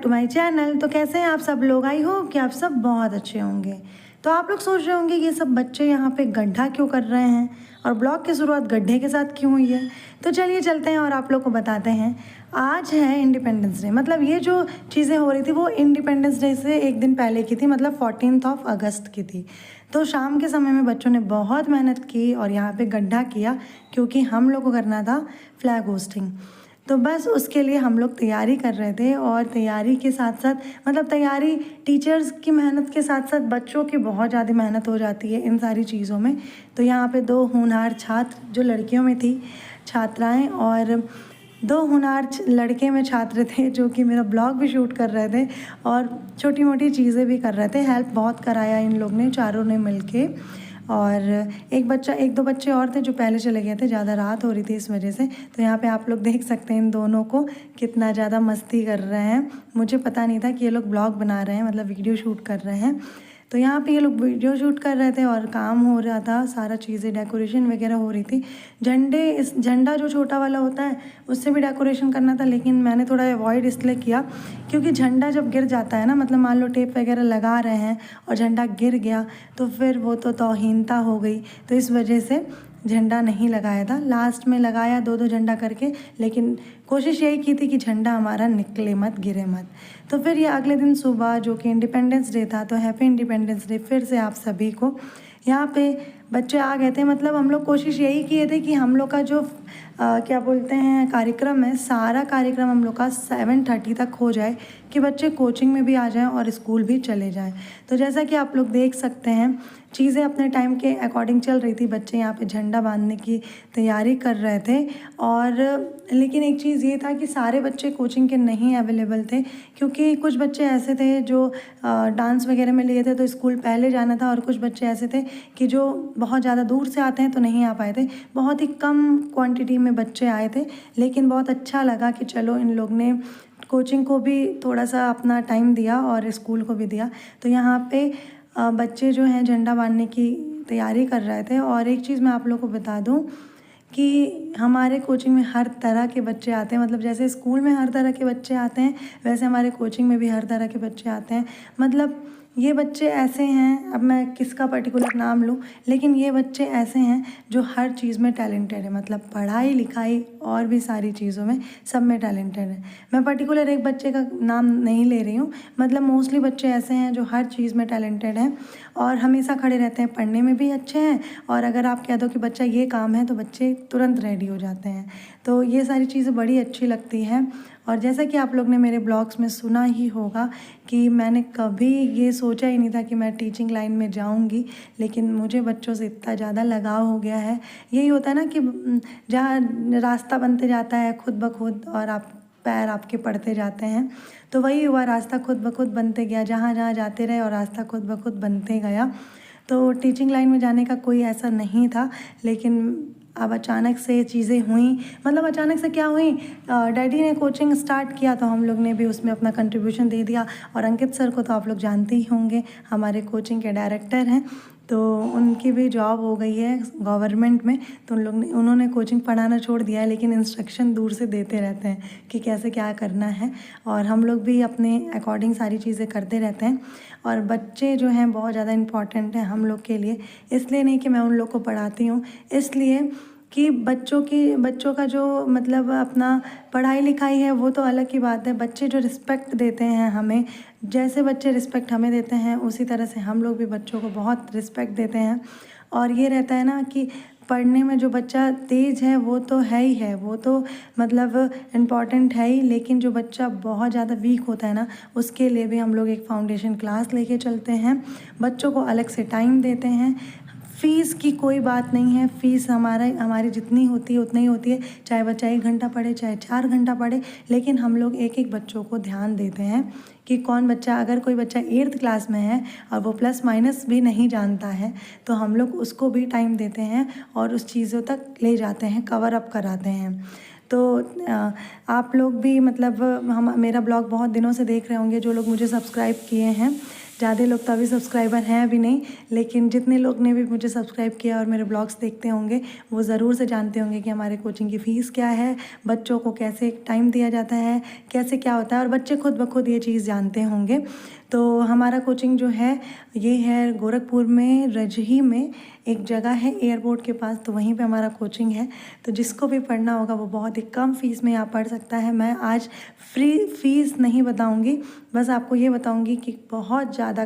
To my channel. तो कैसे हैं आप सब लोग? आई होप कि आप सब बहुत अच्छे होंगे। तो आप लोग सोच रहे होंगे ये सब बच्चे यहाँ पे गड्ढा क्यों कर रहे हैं और ब्लॉग की शुरुआत गड्ढे के साथ क्यों हुई है। तो चलिए चलते हैं और आप लोग को बताते हैं। आज है इंडिपेंडेंस डे, मतलब ये जो चीज़ें हो रही थी वो इंडिपेंडेंस डे से एक दिन पहले की थी, मतलब 14 अगस्त की थी। तो शाम के समय में बच्चों ने बहुत मेहनत की और यहाँ पे गड्ढा किया क्योंकि हम लोग को करना था फ्लैग होस्टिंग। तो बस उसके लिए हम लोग तैयारी कर रहे थे और तैयारी के साथ साथ मतलब तैयारी टीचर्स की मेहनत के साथ साथ बच्चों की बहुत ज़्यादा मेहनत हो जाती है इन सारी चीज़ों में। तो यहाँ पे 2 होनहार छात्र जो लड़कियों में थी छात्राएं और 2 होनहार लड़के में छात्र थे जो कि मेरा ब्लॉग भी शूट कर रहे थे और छोटी मोटी चीज़ें भी कर रहे थे। हेल्प बहुत कराया इन लोग ने, चारों ने मिल के। और एक दो बच्चे और थे जो पहले चले गए थे, ज़्यादा रात हो रही थी इस वजह से। तो यहाँ पे आप लोग देख सकते हैं इन दोनों को कितना ज़्यादा मस्ती कर रहे हैं। मुझे पता नहीं था कि ये लोग ब्लॉग बना रहे हैं, मतलब वीडियो शूट कर रहे हैं। तो यहाँ पे ये लोग वीडियो शूट कर रहे थे और काम हो रहा था, सारा चीज़ें डेकोरेशन वगैरह हो रही थी। झंडा जो छोटा वाला होता है उससे भी डेकोरेशन करना था, लेकिन मैंने थोड़ा अवॉइड इसलिए किया क्योंकि झंडा जब गिर जाता है ना, मतलब मान लो टेप वगैरह लगा रहे हैं और झंडा गिर गया तो फिर वो तो तौहीनता हो गई। तो इस वजह से झंडा नहीं लगाया था। लास्ट में लगाया 2-2 झंडा करके, लेकिन कोशिश यही की थी कि झंडा हमारा निकले मत, गिरे मत। तो फिर ये अगले दिन सुबह जो कि इंडिपेंडेंस डे था, तो हैप्पी इंडिपेंडेंस डे फिर से आप सभी को। यहाँ पे बच्चे आ गए थे, मतलब हम लोग कोशिश यही किए थे कि हम लोग का जो क्या बोलते हैं कार्यक्रम है, सारा कार्यक्रम हम लोग का 7:30 तक हो जाए कि बच्चे कोचिंग में भी आ जाएं और स्कूल भी चले जाएं। तो जैसा कि आप लोग देख सकते हैं चीज़ें अपने टाइम के अकॉर्डिंग चल रही थी। बच्चे यहाँ पे झंडा बांधने की तैयारी कर रहे थे और लेकिन एक चीज़ ये था कि सारे बच्चे कोचिंग के नहीं अवेलेबल थे क्योंकि कुछ बच्चे ऐसे थे जो डांस वगैरह में लिए थे तो स्कूल पहले जाना था, और कुछ बच्चे ऐसे थे कि जो बहुत ज़्यादा दूर से आते हैं तो नहीं आ पाए थे। बहुत ही कम क्वांटिटी में बच्चे आए थे, लेकिन बहुत अच्छा लगा कि चलो इन लोग ने कोचिंग को भी थोड़ा सा अपना टाइम दिया और स्कूल को भी दिया। तो यहाँ पे बच्चे जो हैं झंडा बांधने की तैयारी कर रहे थे। और एक चीज़ मैं आप लोगों को बता दूं कि हमारे कोचिंग में हर तरह के बच्चे आते हैं, मतलब जैसे स्कूल में हर तरह के बच्चे आते हैं वैसे हमारे कोचिंग में भी हर तरह के बच्चे आते हैं। मतलब ये बच्चे ऐसे हैं, अब मैं किसका पर्टिकुलर नाम लूँ, लेकिन ये बच्चे ऐसे हैं जो हर चीज़ में टैलेंटेड है, मतलब पढ़ाई लिखाई और भी सारी चीज़ों में सब में टैलेंटेड है। मैं पर्टिकुलर एक बच्चे का नाम नहीं ले रही हूँ, मतलब मोस्टली बच्चे ऐसे हैं जो हर चीज़ में टैलेंटेड हैं और हमेशा खड़े रहते हैं, पढ़ने में भी अच्छे हैं। और अगर आप कह दो कि बच्चा ये काम है तो बच्चे तुरंत रेडी हो जाते हैं। तो ये सारी चीज़ें बड़ी अच्छी लगती हैं। और जैसा कि आप लोग ने मेरे ब्लॉग्स में सुना ही होगा कि मैंने कभी ये सोचा ही नहीं था कि मैं टीचिंग लाइन में जाऊंगी, लेकिन मुझे बच्चों से इतना ज़्यादा लगाव हो गया है। यही होता है ना कि जहाँ रास्ता बनते जाता है खुद ब खुद और आप पैर आपके पड़ते जाते हैं, तो वही हुआ, रास्ता खुद ब खुद बनते गया, जहाँ जहाँ जाते रहे और रास्ता खुद ब खुद बनते गया। तो टीचिंग लाइन में जाने का कोई ऐसा नहीं था, लेकिन अब अचानक से चीज़ें हुई। मतलब अचानक से क्या हुई, डैडी ने कोचिंग स्टार्ट किया तो हम लोग ने भी उसमें अपना कंट्रीब्यूशन दे दिया। और अंकित सर को तो आप लोग जानते ही होंगे, हमारे कोचिंग के डायरेक्टर हैं। तो उनकी भी जॉब हो गई है गवर्नमेंट में, तो उन्होंने कोचिंग पढ़ाना छोड़ दिया है, लेकिन इंस्ट्रक्शन दूर से देते रहते हैं कि कैसे क्या करना है। और हम लोग भी अपने अकॉर्डिंग सारी चीज़ें करते रहते हैं। और बच्चे जो हैं बहुत ज़्यादा इम्पॉर्टेंट हैं हम लोग के लिए, इसलिए नहीं कि मैं उन लोग को पढ़ाती हूँ, इसलिए कि बच्चों का जो मतलब अपना पढ़ाई लिखाई है वो तो अलग ही बात है। बच्चे जो रिस्पेक्ट देते हैं हमें, जैसे बच्चे रिस्पेक्ट हमें देते हैं उसी तरह से हम लोग भी बच्चों को बहुत रिस्पेक्ट देते हैं। और ये रहता है ना कि पढ़ने में जो बच्चा तेज़ है वो तो है ही है, वो तो मतलब इम्पॉर्टेंट है ही, लेकिन जो बच्चा बहुत ज़्यादा वीक होता है ना उसके लिए भी हम लोग एक फाउंडेशन क्लास लेके चलते हैं, बच्चों को अलग से टाइम देते हैं। फ़ीस की कोई बात नहीं है, फ़ीस हमारी जितनी होती है उतनी ही होती है, चाहे बच्चा 1 घंटा पढ़े चाहे 4 घंटा पढ़े, लेकिन हम लोग एक एक बच्चों को ध्यान देते हैं कि कौन बच्चा, अगर कोई बच्चा 8th क्लास में है और वो प्लस माइनस भी नहीं जानता है तो हम लोग उसको भी टाइम देते हैं और उस चीज़ों तक ले जाते हैं, कवर अप कराते हैं। तो आप लोग भी मतलब मेरा ब्लॉग बहुत दिनों से देख रहे होंगे, जो लोग मुझे सब्सक्राइब किए हैं। ज़्यादा लोग तो अभी सब्सक्राइबर हैं अभी नहीं, लेकिन जितने लोग ने भी मुझे सब्सक्राइब किया और मेरे ब्लॉग्स देखते होंगे वो ज़रूर से जानते होंगे कि हमारे कोचिंग की फ़ीस क्या है, बच्चों को कैसे टाइम दिया जाता है, कैसे क्या होता है, और बच्चे खुद ब खुद ये चीज़ जानते होंगे। तो हमारा कोचिंग जो है ये है गोरखपुर में, रजही में एक जगह है एयरपोर्ट के पास, तो वहीं पे हमारा कोचिंग है। तो जिसको भी पढ़ना होगा वो बहुत ही कम फ़ीस में यहाँ पढ़ सकता है। मैं आज फ्री फ़ीस नहीं बताऊँगी, बस आपको ये बताऊँगी कि बहुत ज़्यादा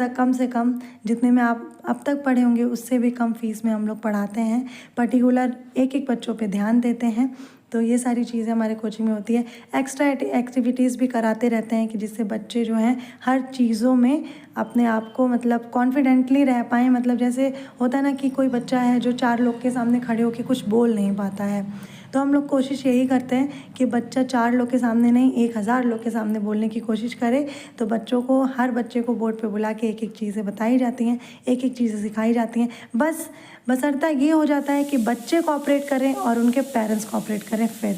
कम से कम जितने में आप अब तक पढ़े होंगे उससे भी कम फ़ीस में हम लोग पढ़ाते हैं। पर्टिकुलर एक एक बच्चों पे ध्यान देते हैं। तो ये सारी चीज़ें हमारे कोचिंग में होती है। एक्स्ट्रा एक्टिविटीज़ भी कराते रहते हैं कि जिससे बच्चे जो हैं हर चीज़ों में अपने आप को मतलब कॉन्फिडेंटली रह पाएँ। मतलब जैसे होता है ना कि कोई बच्चा है जो 4 लोग के सामने खड़े होकर कुछ बोल नहीं पाता है, तो हम लोग कोशिश यही करते हैं कि बच्चा 4 लोग के सामने नहीं 1000 लोग के सामने बोलने की कोशिश करे। तो बच्चों को, हर बच्चे को बोर्ड पे बुला के एक एक चीज़ें बताई जाती हैं, एक एक चीज़ें सिखाई जाती हैं। बस बशर्ता ये हो जाता है कि बच्चे कोऑपरेट करें और उनके पेरेंट्स कोऑपरेट करें। फिर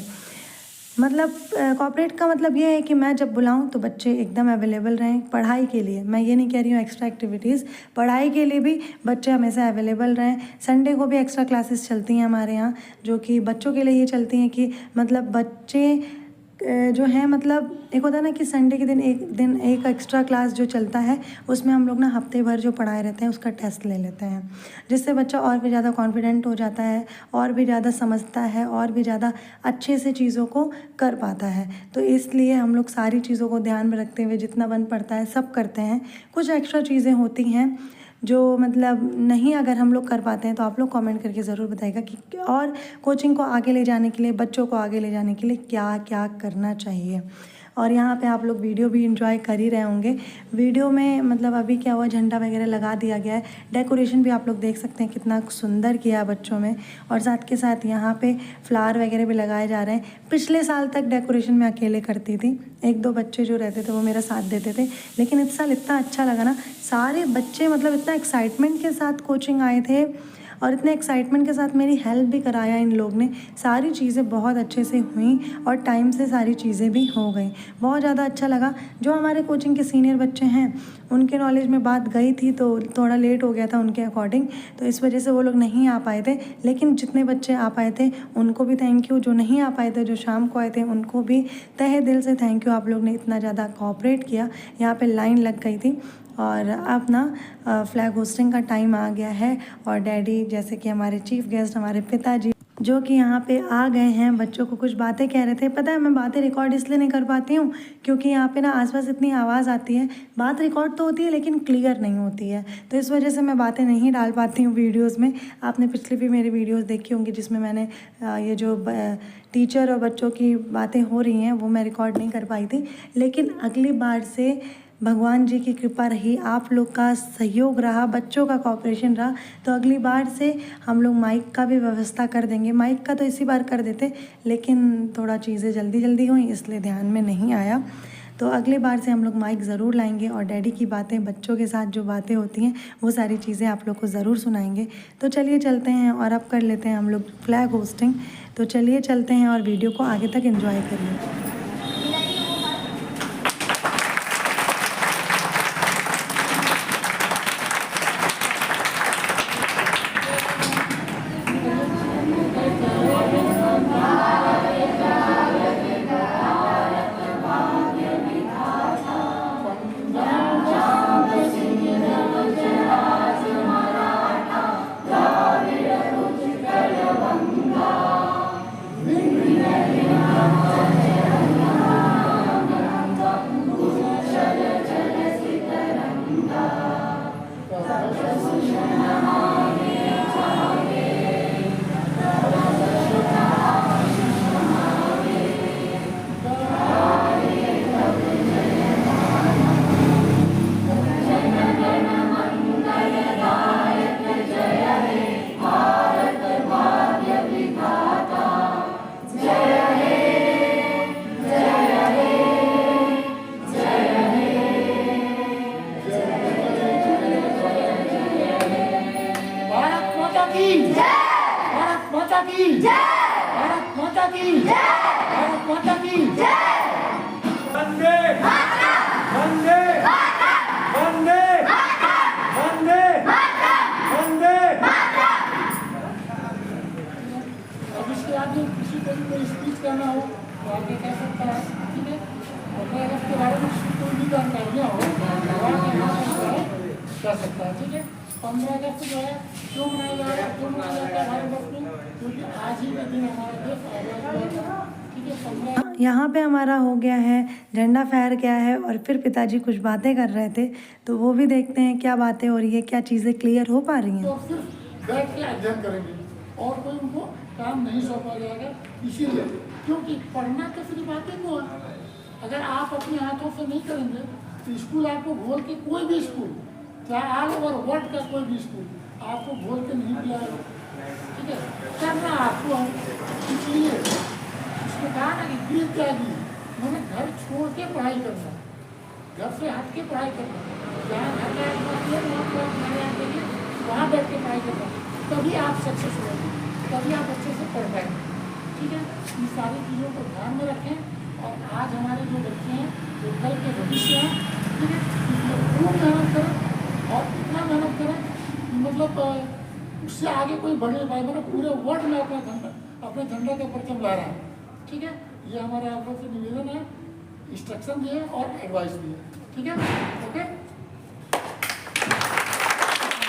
मतलब कोऑपरेट का मतलब ये है कि मैं जब बुलाऊं तो बच्चे एकदम अवेलेबल रहें पढ़ाई के लिए। मैं ये नहीं कह रही हूँ एक्स्ट्रा एक्टिविटीज़, पढ़ाई के लिए भी बच्चे हमेशा अवेलेबल रहें। संडे को भी एक्स्ट्रा क्लासेस चलती हैं हमारे यहाँ, जो कि बच्चों के लिए ही चलती हैं कि मतलब बच्चे जो हैं, मतलब एक होता है ना कि संडे के दिन एक एक्स्ट्रा क्लास जो चलता है उसमें हम लोग ना हफ्ते भर जो पढ़ाए रहते हैं उसका टेस्ट ले लेते हैं, जिससे बच्चा और भी ज़्यादा कॉन्फिडेंट हो जाता है, और भी ज़्यादा समझता है, और भी ज़्यादा अच्छे से चीज़ों को कर पाता है। तो इसलिए हम लोग सारी चीज़ों को ध्यान में रखते हुए जितना बन पड़ता है सब करते हैं। कुछ एक्स्ट्रा चीज़ें होती हैं जो मतलब नहीं अगर हम लोग कर पाते हैं तो आप लोग कमेंट करके ज़रूर बताइएगा कि और कोचिंग को आगे ले जाने के लिए, बच्चों को आगे ले जाने के लिए क्या क्या करना चाहिए। और यहाँ पे आप लोग वीडियो भी एंजॉय कर ही रहे होंगे। वीडियो में मतलब अभी क्या हुआ, झंडा वगैरह लगा दिया गया है, डेकोरेशन भी आप लोग देख सकते हैं कितना सुंदर किया है बच्चों में, और साथ के साथ यहाँ पे फ्लावर वगैरह भी लगाए जा रहे हैं। पिछले साल तक डेकोरेशन मैं अकेले करती थी, 1-2 बच्चे जो रहते थे वो मेरा साथ देते थे, लेकिन इस साल इतना अच्छा लगा ना, सारे बच्चे मतलब इतना एक्साइटमेंट के साथ कोचिंग आए थे और इतने एक्साइटमेंट के साथ मेरी हेल्प भी कराया इन लोग ने। सारी चीज़ें बहुत अच्छे से हुई और टाइम से सारी चीज़ें भी हो गई। बहुत ज़्यादा अच्छा लगा। जो हमारे कोचिंग के सीनियर बच्चे हैं उनके नॉलेज में बात गई थी तो थोड़ा लेट हो गया था उनके अकॉर्डिंग, तो इस वजह से वो लोग नहीं आ पाए थे। लेकिन जितने बच्चे आ पाए थे उनको भी थैंक यू, जो नहीं आ पाए थे, जो शाम को आए थे, उनको भी तहे दिल से थैंक यू। आप लोग ने इतना ज़्यादा कोऑपरेट किया। यहाँ पे लाइन लग गई थी और अब ना फ्लैग होस्टिंग का टाइम आ गया है और डैडी जैसे कि हमारे चीफ गेस्ट, हमारे पिताजी जो कि यहाँ पे आ गए हैं, बच्चों को कुछ बातें कह रहे थे। पता है मैं बातें रिकॉर्ड इसलिए नहीं कर पाती हूँ क्योंकि यहाँ पे ना आसपास इतनी आवाज़ आती है। बात रिकॉर्ड तो होती है लेकिन क्लियर नहीं होती है, तो इस वजह से मैं बातें नहीं डाल पाती हूँ वीडियोज़ में। आपने पिछली भी मेरी वीडियोज़ देखी होंगी जिसमें मैंने ये जो टीचर और बच्चों की बातें हो रही हैं वो मैं रिकॉर्ड नहीं कर पाई थी। लेकिन अगली बार से भगवान जी की कृपा रही, आप लोग का सहयोग रहा, बच्चों का कोऑपरेशन रहा, तो अगली बार से हम लोग माइक का भी व्यवस्था कर देंगे। माइक का तो इसी बार कर देते, लेकिन थोड़ा चीज़ें जल्दी हुई इसलिए ध्यान में नहीं आया। तो अगली बार से हम लोग माइक ज़रूर लाएंगे और डैडी की बातें, बच्चों के साथ जो बातें होती हैं वो सारी चीज़ें आप लोग को ज़रूर सुनाएंगे। तो चलिए चलते हैं और अब कर लेते हैं हम लोग फ्लैग होस्टिंग। तो चलिए चलते हैं और वीडियो को आगे तक एंजॉय करिए। वंदे मातरम, वंदे मातरम, जाना हो तो आगे कह सकता है, ठीक है। और अगर इसके बारे में कोई भी जानकारियाँ हो तो आगे यहाँ पर कह सकता है, ठीक है। 15 अगस्त जो है क्यों मनाया जा रहा है, क्यों मनाया जाता है भारत वर्ष में, क्योंकि आज ही के दिन हमारा देश आज़ाद हुआ था, ठीक है। 15 यहाँ पे हमारा हो गया है, झंडा फहर गया है और फिर पिताजी कुछ बातें कर रहे थे, तो वो भी देखते हैं क्या बातें हो रही है, क्या चीज़ें क्लियर हो पा रही हैं। तो सिर्फ बैठ के अध्ययन करेंगे और कोई उनको काम नहीं सौंपा जाएगा, इसीलिए क्योंकि पढ़ना तो सिर्फ बातें को है। अगर आप अपने हाथों से नहीं करेंगे तो स्कूल आपको घोल के, कोई भी स्कूल चाहे ऑल ओवर वर्ल्ड का कोई भी स्कूल आपको घोल के नहीं पिलाएगा, ठीक है। करना आपको है, इसलिए इसको कहा ना कि गृह त्यागी, मैंने घर छोड़ के पढ़ाई करना, घर से हट के पढ़ाई करना, जहाँ घर का एटमॉस्फेयर वहाँ बैठ के पढ़ाई करना, तभी आप सक्सेस होंगे, तभी आप अच्छे से पढ़ पाएंगे, ठीक है। इन सारी चीज़ों को ध्यान में रखें। और आज हमारे जो बच्चे हैं जो कल के भविष्य हैं, ठीक है, इसमें खूब मेहनत करें और इतना मेहनत करें कि मतलब उससे आगे कोई बढ़े पाए, मतलब पूरे वर्ल्ड में अपने झंडे का परचम ला रहा है, ठीक है। ये हमारा आप लोग से निवेदन है, इंस्ट्रक्शन दिए और एडवाइस दिए, ठीक है, ओके।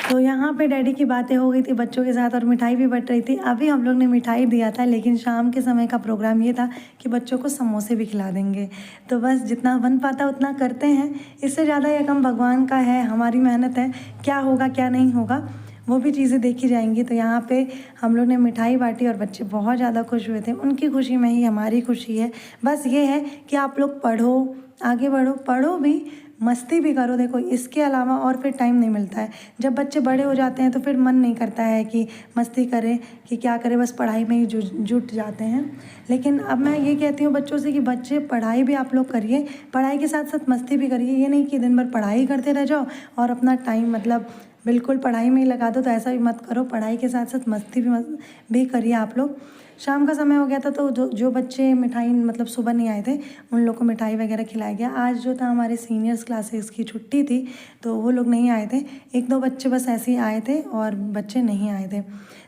तो यहाँ पे डैडी की बातें हो गई थी बच्चों के साथ और मिठाई भी बट रही थी। अभी हम लोग ने मिठाई दिया था, लेकिन शाम के समय का प्रोग्राम ये था कि बच्चों को समोसे भी खिला देंगे। तो बस जितना बन पाता उतना करते हैं, इससे ज़्यादा ये काम भगवान का है, हमारी मेहनत है, क्या होगा क्या नहीं होगा वो भी चीज़ें देखी जाएंगी। तो यहाँ पे हम लोग ने मिठाई बांटी और बच्चे बहुत ज़्यादा खुश हुए थे। उनकी खुशी में ही हमारी खुशी है। बस ये है कि आप लोग पढ़ो, आगे बढ़ो, पढ़ो भी, मस्ती भी करो। देखो इसके अलावा और फिर टाइम नहीं मिलता है। जब बच्चे बड़े हो जाते हैं तो फिर मन नहीं करता है कि मस्ती करें, कि क्या करें, बस पढ़ाई में ही जुट जाते हैं। लेकिन अब मैं ये कहती हूँ बच्चों से कि बच्चे पढ़ाई भी आप लोग करिए, पढ़ाई के साथ साथ मस्ती भी करिए। ये नहीं कि दिन भर पढ़ाई करते रह जाओ और अपना टाइम मतलब बिल्कुल पढ़ाई में ही लगा दो, तो ऐसा भी मत करो। पढ़ाई के साथ साथ मस्ती भी करिए आप लोग। शाम का समय हो गया था तो जो बच्चे मिठाई मतलब सुबह नहीं आए थे उन लोग को मिठाई वगैरह खिलाया गया। आज जो था हमारे सीनियर्स क्लासेस की छुट्टी थी तो वो लोग नहीं आए थे, 1-2 बच्चे बस ऐसे ही आए थे और बच्चे नहीं आए थे।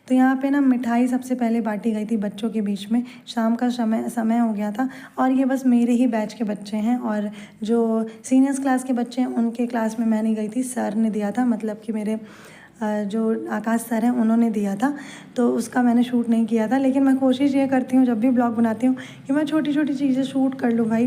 तो यहाँ पे ना मिठाई सबसे पहले बांटी गई थी बच्चों के बीच में। शाम का समय हो गया था और ये बस मेरे ही बैच के बच्चे हैं और जो सीनियर्स क्लास के बच्चे हैं उनके क्लास में मैं नहीं गई थी, सर ने दिया था, मतलब कि मेरे जो आकाश सर हैं उन्होंने दिया था, तो उसका मैंने शूट नहीं किया था। लेकिन मैं कोशिश ये करती हूँ जब भी ब्लॉग बनाती हूँ कि मैं छोटी छोटी चीज़ें शूट कर लूँ भाई,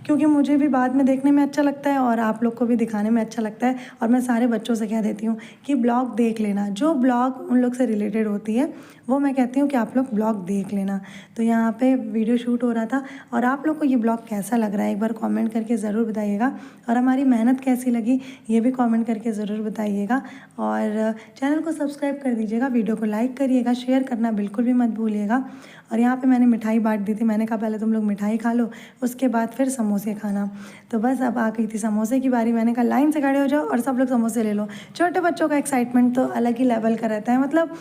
क्योंकि मुझे भी बाद में देखने में अच्छा लगता है और आप लोग को भी दिखाने में अच्छा लगता है। और मैं सारे बच्चों से कह देती हूँ कि ब्लॉग देख लेना, जो ब्लॉग उन लोग से रिलेटेड होती है वो मैं कहती हूँ कि आप लोग ब्लॉग देख लेना। तो यहाँ पे वीडियो शूट हो रहा था और आप लोग को ये ब्लॉग कैसा लग रहा है एक बार कमेंट करके ज़रूर बताइएगा, और हमारी मेहनत कैसी लगी ये भी कमेंट करके ज़रूर बताइएगा। और चैनल को सब्सक्राइब कर दीजिएगा, वीडियो को लाइक करिएगा, शेयर करना बिल्कुल भी मत भूलिएगा। और यहाँ पे मैंने मिठाई बांट दी थी, मैंने कहा पहले तुम लोग मिठाई खा लो, उसके बाद फिर समोसे खाना। तो बस अब आ गई थी समोसे की बारी, मैंने कहा लाइन से खड़े हो जाओ और सब लोग समोसे ले लो। छोटे बच्चों का एक्साइटमेंट तो अलग ही लेवल का रहता है, मतलब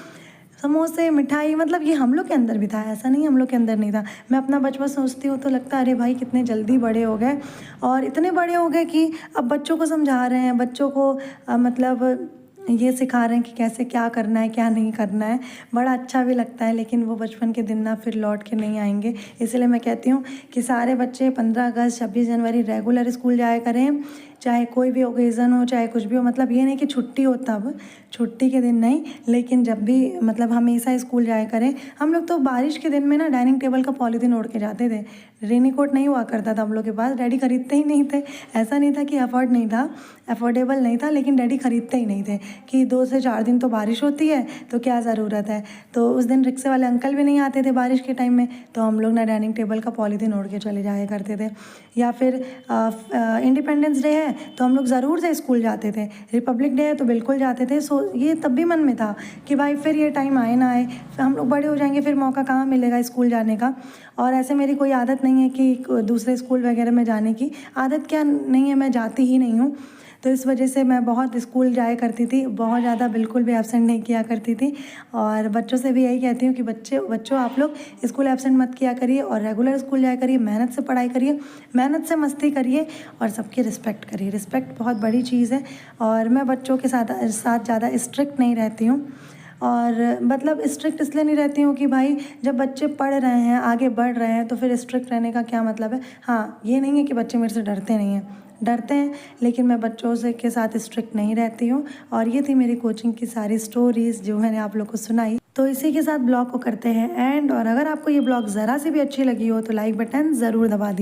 समोसे मिठाई, मतलब ये हम लोग के अंदर भी था, ऐसा नहीं हम लोग के अंदर नहीं था। मैं अपना बचपन सोचती हूँ तो लगता है अरे भाई कितने जल्दी बड़े हो गए, और इतने बड़े हो गए कि अब बच्चों को समझा रहे हैं, बच्चों को मतलब ये सिखा रहे हैं कि कैसे क्या करना है क्या नहीं करना है। बड़ा अच्छा भी लगता है, लेकिन वो बचपन के दिन ना फिर लौट के नहीं आएंगे। इसलिए मैं कहती हूँ कि सारे बच्चे 15 अगस्त 26 जनवरी रेगुलर स्कूल जाया करें, चाहे कोई भी ओकेज़न हो, चाहे कुछ भी हो। मतलब ये नहीं कि छुट्टी हो तब, छुट्टी के दिन नहीं, लेकिन जब भी मतलब हमेशा स्कूल जाया करें। हम लोग तो बारिश के दिन में ना डाइनिंग टेबल का पॉलीथीन ओढ़ के जाते थे। रेनी कोट नहीं हुआ करता था हम लोग के पास, डैडी खरीदते ही नहीं थे। ऐसा नहीं था कि अफोर्ड नहीं था, अफोर्डेबल नहीं था, लेकिन डैडी खरीदते ही नहीं थे कि 2 से 4 दिन तो बारिश होती है तो क्या ज़रूरत है। तो उस दिन रिक्शे वाले अंकल भी नहीं आते थे बारिश के टाइम में, तो हम लोग ना डाइनिंग टेबल का पॉलीथीन ओढ़ के चले जाया करते थे। या फिर इंडिपेंडेंस डे है तो हम लोग ज़रूर से स्कूल जाते थे, रिपब्लिक डे है तो बिल्कुल जाते थे। सो ये तब भी मन में था कि भाई फिर ये टाइम आए ना आए, हम लोग बड़े हो जाएंगे फिर मौका कहाँ मिलेगा स्कूल जाने का। और ऐसे मेरी कोई आदत नहीं है कि दूसरे स्कूल वगैरह में जाने की, आदत क्या नहीं है, मैं जाती ही नहीं हूँ। तो इस वजह से मैं बहुत स्कूल जाया करती थी, बहुत ज़्यादा बिल्कुल भी एब्सेंट नहीं किया करती थी। और बच्चों से भी यही कहती हूँ कि बच्चों आप लोग स्कूल एब्सेंट मत किया करिए और रेगुलर स्कूल जाया करिए, मेहनत से पढ़ाई करिए, मेहनत से मस्ती करिए और सबकी रिस्पेक्ट करिए। रिस्पेक्ट बहुत बड़ी चीज़ है और मैं बच्चों के साथ ज़्यादा स्ट्रिक्ट नहीं रहती हूँ। और मतलब स्ट्रिक्ट इसलिए नहीं रहती हूँ कि भाई जब बच्चे पढ़ रहे हैं, आगे बढ़ रहे हैं, तो फिर स्ट्रिक्ट रहने का क्या मतलब है। हाँ, ये नहीं है कि बच्चे मेरे से डरते नहीं हैं, डरते हैं, लेकिन मैं बच्चों से के साथ स्ट्रिक्ट नहीं रहती हूँ। और ये थी मेरी कोचिंग की सारी स्टोरीज़ जो मैंने आप लोग को सुनाई। तो इसी के साथ ब्लॉग को करते हैं एंड। और अगर आपको ये ब्लॉग ज़रा सी भी अच्छी लगी हो तो लाइक बटन ज़रूर दबा दीजिए।